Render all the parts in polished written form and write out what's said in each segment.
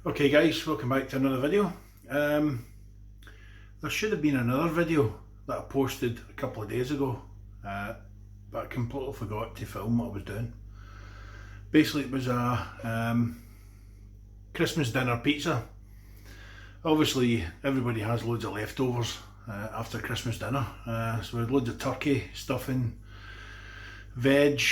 Okay guys, welcome back to another video. There should have been another video that I posted a couple of days ago, but I completely forgot to film what I was doing. Basically it was a Christmas dinner pizza. Obviously everybody has loads of leftovers after Christmas dinner, so we had loads of turkey, stuffing, veg,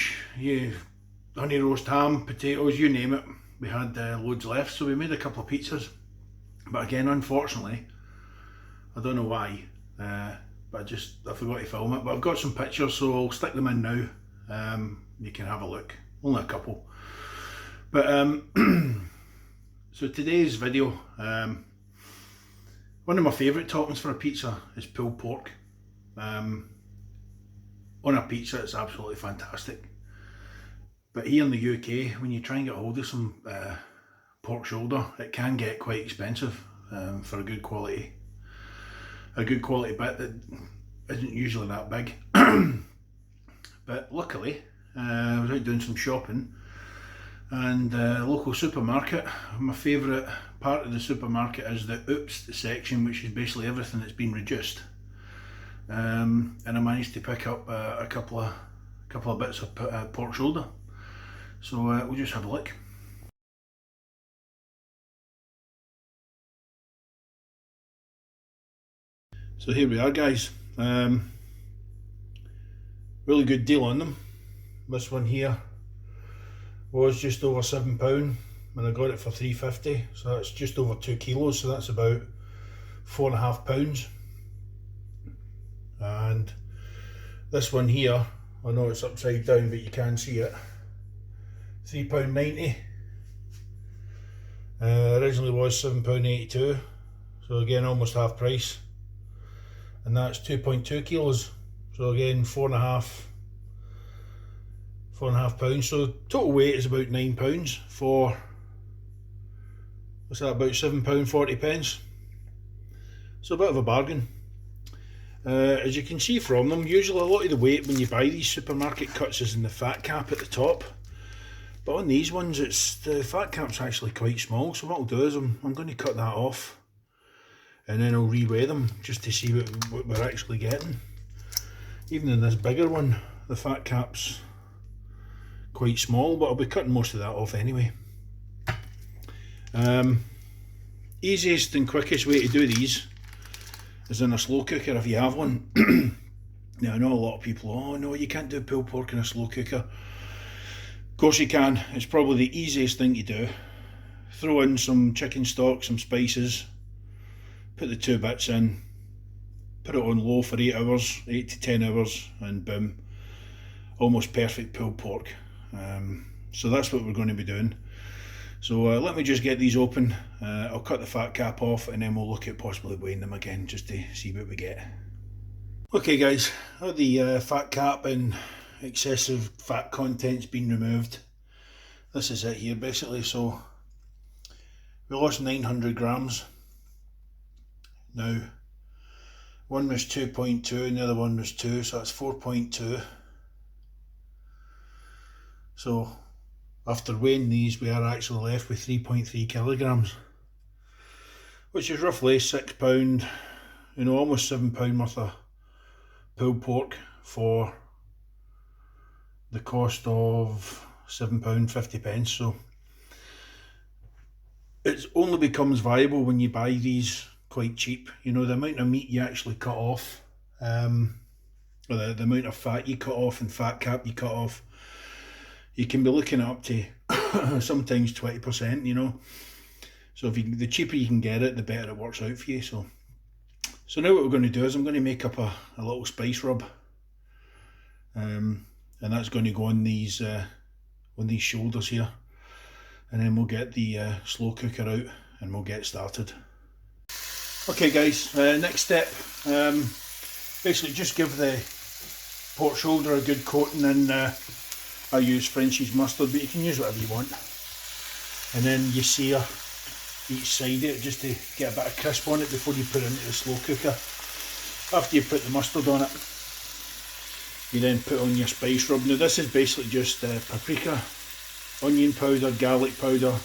honey roast ham, potatoes, you name it. We had loads left, so we made a couple of pizzas. But again, unfortunately, I don't know why, but I forgot to film it. But I've got some pictures, so I'll stick them in now. You can have a look, only a couple. But so today's video, one of my favourite toppings for a pizza is pulled pork. On a pizza, it's absolutely fantastic. But here in the UK, when you try and get hold of some pork shoulder, it can get quite expensive for a good quality bit that isn't usually that big. But luckily, I was out doing some shopping, and a local supermarket. My favourite part of the supermarket is the oops section, which is basically everything that's been reduced. And I managed to pick up a couple of bits of pork shoulder. So we'll just have a look. So here we are guys, really good deal on them. This one here was just over £7 and I got it for £3.50, so that's just over 2 kilos, so that's about £4.5. And this one here, I know it's upside down but you can see it, £3.90. Originally was £7.82, so again almost half price, and that's 2.2 kilos, so again £4.5. So total weight is about £9 for, what's that, about £7.40. So a bit of a bargain. As you can see from them, usually a lot of the weight when you buy these supermarket cuts is in the fat cap at the top. But on these ones, the fat cap's actually quite small, so what I'll do is I'm going to cut that off, and then I'll re-weigh them just to see what we're actually getting. Even in this bigger one, the fat cap's quite small, but I'll be cutting most of that off anyway. Easiest and quickest way to do these is in a slow cooker if you have one. Now I know a lot of people, oh no, you can't do pulled pork in a slow cooker. Of course you can. It's probably the easiest thing to do. Throw in some chicken stock, some spices, put the 2 bits in, put it on low for 8 hours, 8 to 10 hours, and boom, almost perfect pulled pork. So that's what we're going to be doing. So let me just get these open, I'll cut the fat cap off, and then we'll look at possibly weighing them again just to see what we get. Okay guys, all the fat cap and excessive fat content's been removed. This is it here basically. So we lost 900 grams. Now one was 2.2 and the other one was 2, so that's 4.2. so after weighing these, we are actually left with 3.3 kilograms, which is roughly £6, almost £7 worth of pulled pork for the cost of £7.50. So it only becomes viable when you buy these quite cheap. The amount of meat you actually cut off, or the amount of fat you cut off and fat cap you cut off, you can be looking at up to sometimes 20%, So if the cheaper you can get it, the better it works out for you. So now what we're going to do is I'm going to make up a little spice rub, and that's going to go on these shoulders here, and then we'll get the slow cooker out and we'll get started. Okay guys, next step, basically just give the pork shoulder a good coating, and I use French's mustard, but you can use whatever you want, and then you sear each side of it just to get a bit of crisp on it before you put it into the slow cooker. After you put the mustard on it, you then put on your spice rub. Now this is basically just paprika, onion powder, garlic powder,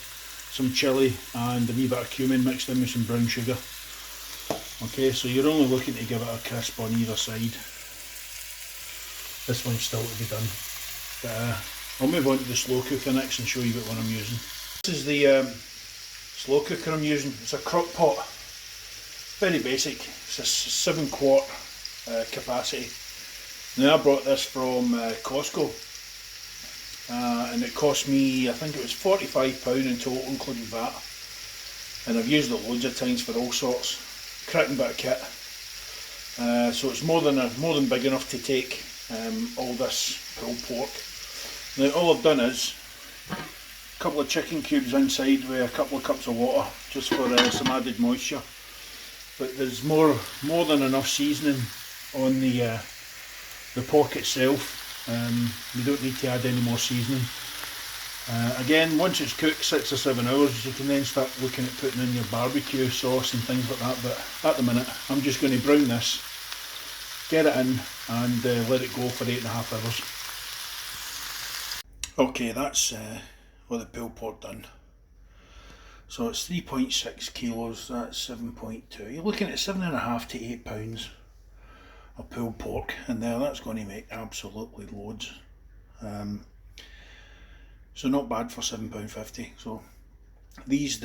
some chilli and a wee bit of cumin mixed in with some brown sugar. Okay, so you're only looking to give it a crisp on either side. This one's still to be done. But I'll move on to the slow cooker next and show you what one I'm using. This is the slow cooker I'm using. It's a crock pot. Very basic. It's a 7 quart capacity. Now I brought this from Costco. And it cost me, I think it was £45 in total, including VAT. And I've used it loads of times for all sorts. Cracking bit of kit. So it's more than big enough to take all this pulled pork. Now all I've done is a couple of chicken cubes inside with a couple of cups of water, just for some added moisture. But there's more than enough seasoning on the pork itself. You don't need to add any more seasoning. Again, once it's cooked 6 or 7 hours, you can then start looking at putting in your barbecue sauce and things like that. But at the minute, I'm just going to brown this, get it in, and let it go for 8.5 hours. Okay, that's what the pulled pork done. So it's 3.6 kilos. That's 7.2. You're looking at 7.5 to 8 pounds of pulled pork in there. That's going to make absolutely loads. So not bad for £7.50. So these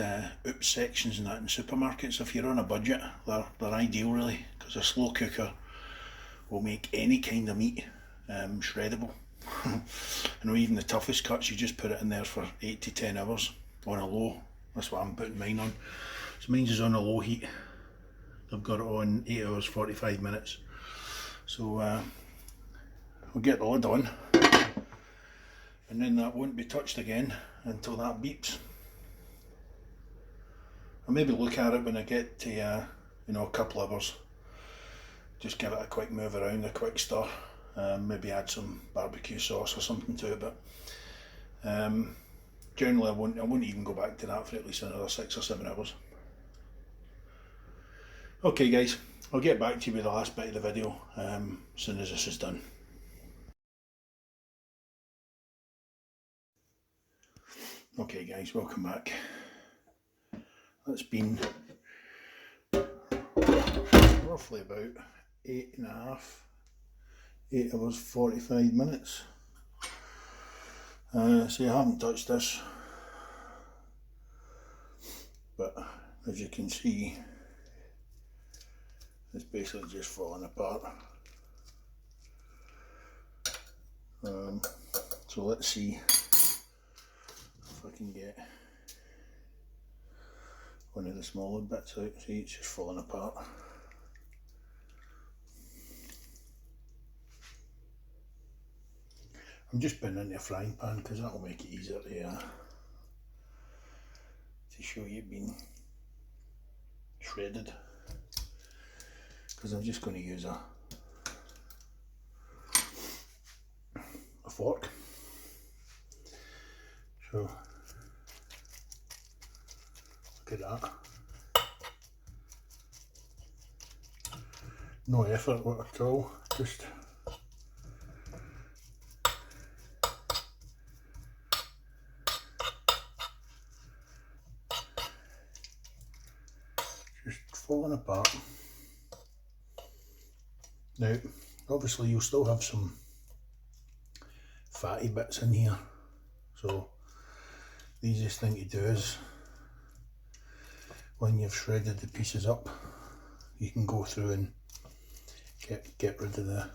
oops sections and that in supermarkets, if you're on a budget, they're ideal really, because a slow cooker will make any kind of meat shreddable. And even the toughest cuts, you just put it in there for 8 to 10 hours on a low. That's what I'm putting mine on. So mine's is on a low heat. I've got it on 8 hours 45 minutes. So we'll get the lid on, and then that won't be touched again until that beeps. I'll maybe look at it when I get to a couple of hours. Just give it a quick move around, a quick stir, maybe add some barbecue sauce or something to it. But generally I won't even go back to that for at least another 6 or 7 hours. Okay guys, I'll get back to you with the last bit of the video as soon as this is done. Okay guys, welcome back. That's been roughly about 8 hours 45 minutes. So I haven't touched this, but as you can see, it's basically just falling apart. So let's see if I can get one of the smaller bits out. See, it's just falling apart. I'm just putting it in a frying pan because that'll make it easier to show you it being shredded. Because I'm just going to use a fork. So look at that. No effort at all, just falling apart. Now, obviously you'll still have some fatty bits in here, so the easiest thing to do is, when you've shredded the pieces up, you can go through and get rid of the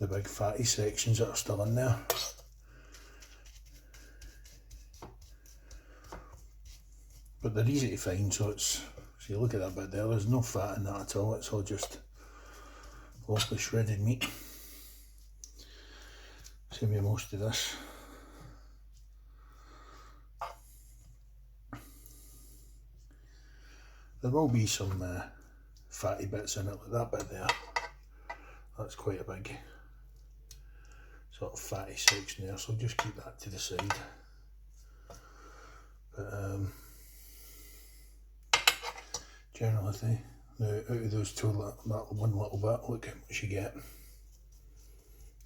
big fatty sections that are still in there. But they're easy to find, so you look at that bit there, there's no fat in that at all, it's all just locally shredded meat. Same with most of this. There will be some fatty bits in it, like that bit there. That's quite a big sort of fatty section there, so just keep that to the side. But generally, now out of those two, that one little bit, look how much you get.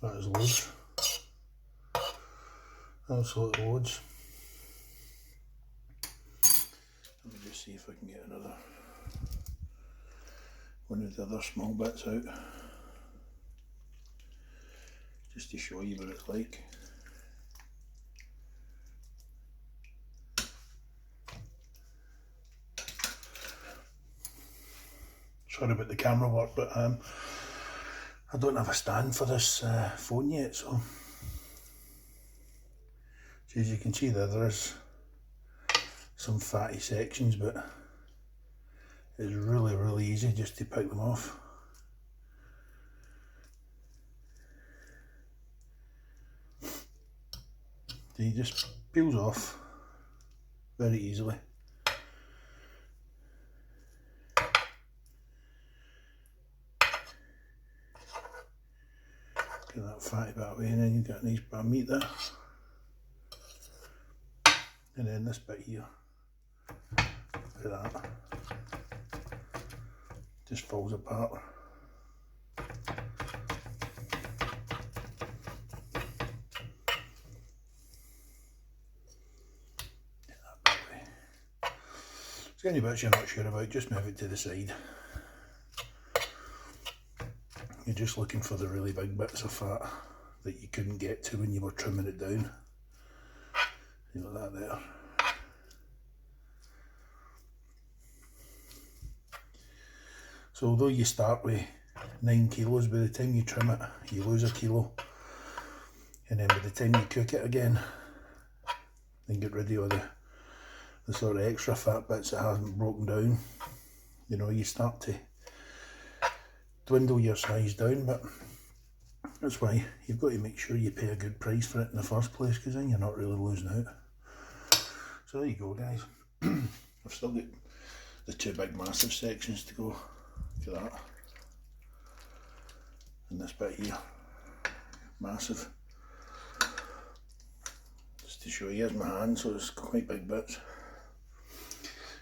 That is loads. Absolute loads. just see if I can get another one of the other small bits out, just to show you what it's like. Sorry about the camera work, but I don't have a stand for this phone yet, so as you can see there is some fatty sections, but it's really easy just to pick them off. He just peels off very easily. Get that fatty bit away, and then you've got a nice bit of meat there. And then this bit here, look at that, just falls apart. Get that bit away. If there's any bits you're not sure about, just move it to the side. You're just looking for the really big bits of fat that you couldn't get to when you were trimming it down. You know that there. So although you start with 9 kilos, by the time you trim it, you lose a kilo. And then by the time you cook it again, and get rid of all the sort of extra fat bits that haven't broken down, you know, you start to dwindle your size down. But that's why you've got to make sure you pay a good price for it in the first place, because then you're not really losing out. So there you go, guys. I've still got the two big massive sections to go. Look at that. And this bit here, massive. Just to show you, here's my hand, so it's quite big bits.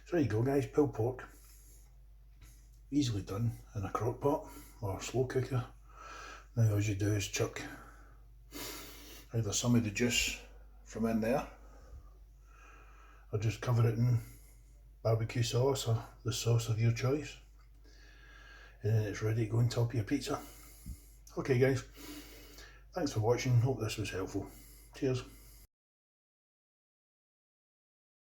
So there you go, guys, pulled pork. Easily done in a crock pot or slow cooker. Now all you do is chuck either some of the juice from in there, or just cover it in barbecue sauce or the sauce of your choice, and then it's ready to go on top of your pizza. Okay guys, thanks for watching, hope this was helpful. Cheers.